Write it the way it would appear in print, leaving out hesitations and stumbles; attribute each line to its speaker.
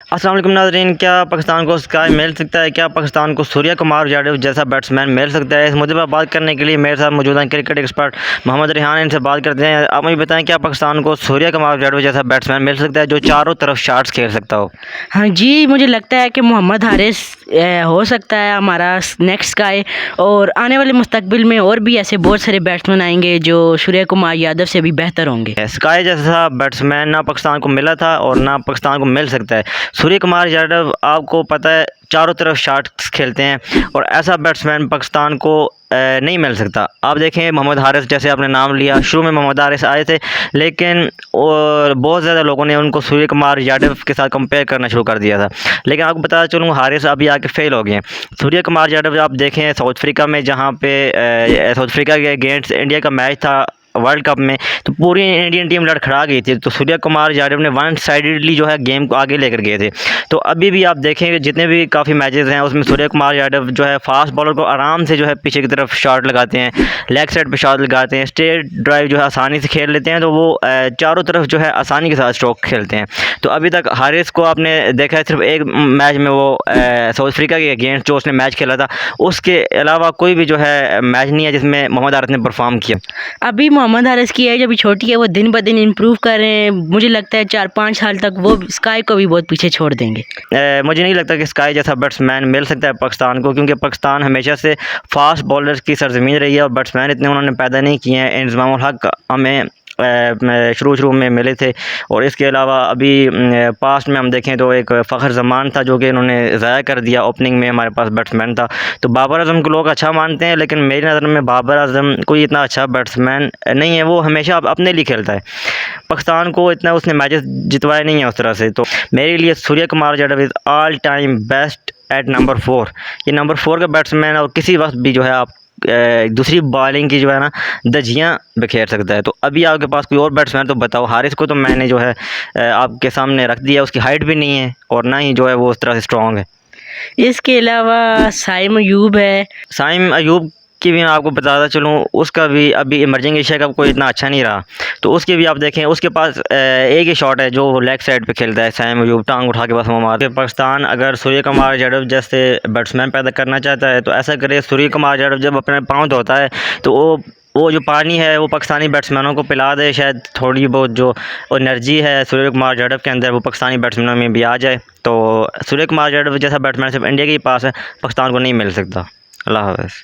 Speaker 1: अस्सलाम वालेकुम नाज़रीन, क्या पाकिस्तान को स्काई मिल सकता है? क्या पाकिस्तान को सूर्य कुमार यादव जैसा बैट्समैन मिल सकता है? इस मुद्दे पर बात करने के लिए मेरे साथ मौजूद हैं क्रिकेट एक्सपर्ट मोहम्मद रिहान। इनसे बात करते हैं। आप मुझे बताएं, क्या पाकिस्तान को सूर्य कुमार यादव जैसा बैट्समैन मिल सकता है जो चारों तरफ शॉट्स खेल सकता हो?
Speaker 2: हाँ जी, मुझे लगता है कि मोहम्मद हारिस हो सकता है हमारा नेक्स्ट स्काई, और आने वाले मुस्तकबिल में और भी ऐसे बहुत सारे बैट्समैन आएंगे जो सूर्य कुमार यादव से भी बेहतर होंगे।
Speaker 1: स्काई जैसा बैट्समैन ना पाकिस्तान को मिला था और ना पाकिस्तान को मिल सकता है। सूर्य कुमार यादव आपको पता है चारों तरफ शॉट्स खेलते हैं और ऐसा बैट्समैन पाकिस्तान को नहीं मिल सकता। आप देखें मोहम्मद हारिस, जैसे आपने नाम लिया, शुरू में मोहम्मद हारिस आए थे, लेकिन और बहुत ज़्यादा लोगों ने उनको सूर्य कुमार यादव के साथ कंपेयर करना शुरू कर दिया था। लेकिन आपको बता चलूँ, हारिस अभी आके फेल हो गए हैं। सूर्य कुमार यादव आप देखें साउथ अफ्रीका में, जहाँ पे साउथ अफ्रीका के अगेंस्ट इंडिया का मैच था वर्ल्ड कप में, तो पूरी इंडियन टीम लड़खड़ा गई थी, तो सूर्य कुमार यादव ने वन साइडेडली जो है गेम को आगे लेकर गए थे। तो अभी भी आप देखेंगे जितने भी काफ़ी मैचेस हैं उसमें सूर्य कुमार यादव जो है फास्ट बॉलर को आराम से जो है पीछे की तरफ शॉट लगाते हैं, लेग साइड पे शॉट लगाते हैं, स्ट्रेट ड्राइव जो है आसानी से खेल लेते हैं, तो वो चारों तरफ जो है आसानी के साथ स्ट्रोक खेलते हैं। तो अभी तक हारिस को आपने देखा है सिर्फ एक मैच में, वो साउथ अफ्रीका के अगेंस्ट जो उसने मैच खेला था, उसके अलावा कोई भी जो है मैच नहीं है जिसमें मोहम्मद हारिस ने परफॉर्म किया।
Speaker 2: अभी मोहम्मद हारिस की एज अभी छोटी है, वो दिन ब दिन इम्प्रूव कर रहे हैं। मुझे लगता है 4-5 साल तक वो स्काई को भी बहुत पीछे छोड़ देंगे।
Speaker 1: मुझे नहीं लगता कि स्काई जैसा बैट्समैन मिल सकता है पाकिस्तान को, क्योंकि पाकिस्तान हमेशा से फास्ट बॉलर्स की सरजमीन रही है और बैट्समैन इतने उन्होंने पैदा नहीं किए हैं। इंजमाम उल हक हमें शुरू में मिले थे, और इसके अलावा अभी पास्ट में हम देखें तो एक फ़खर जमान था जो कि इन्होंने ज़ाया कर दिया। ओपनिंग में हमारे पास बैट्समैन था, तो बाबर आजम को लोग अच्छा मानते हैं, लेकिन मेरी नज़र में बाबर आजम कोई इतना अच्छा बैट्समैन नहीं है। वो हमेशा अपने लिए खेलता है, पाकिस्तान को इतना उसने मैचेस जितवाए नहीं है उस तरह से। तो मेरे लिए Surya Kumar Yadav is all time best at number 4। ये नंबर 4 का बैट्समैन और किसी वक्त भी जो है आप दूसरी बॉलिंग की जो है ना धज्जियाँ बिखेर सकता है। तो अभी आपके पास कोई और बैट्समैन तो बताओ। हारिस को तो मैंने जो है आपके सामने रख दिया, उसकी हाइट भी नहीं है और ना ही जो है वो उस तरह से स्ट्रॉन्ग है।
Speaker 2: इसके अलावा साइम अयूब है।
Speaker 1: साइम अयूब की भी मैं आपको बताता चलूँ, उसका भी अभी इमर्जिंग एशिया कप कोई इतना अच्छा नहीं रहा, तो उसके भी आप देखें उसके पास एक ही शॉट है जो लेग साइड पे खेलता है। साइम अयूब टांग उठा के बस वो मारते। पाकिस्तान अगर सूर्य कुमार यादव जैसे बैट्समैन पैदा करना चाहता है तो ऐसा करे। सूर्य कुमार यादव जब अपने पाँव धोता है तो वो जो पानी है वो पाकिस्तानी बैट्समैनों को पिला दे, शायद थोड़ी बहुत जो एनर्जी है सूर्य कुमार यादव के अंदर वो पाकिस्तानी बैट्समैनों में भी आ जाए। तो सूर्य कुमार यादव जैसा बैट्समैन सिर्फ इंडिया के ही पास है, पाकिस्तान को नहीं मिल सकता। अल्लाह हाफ़िज़।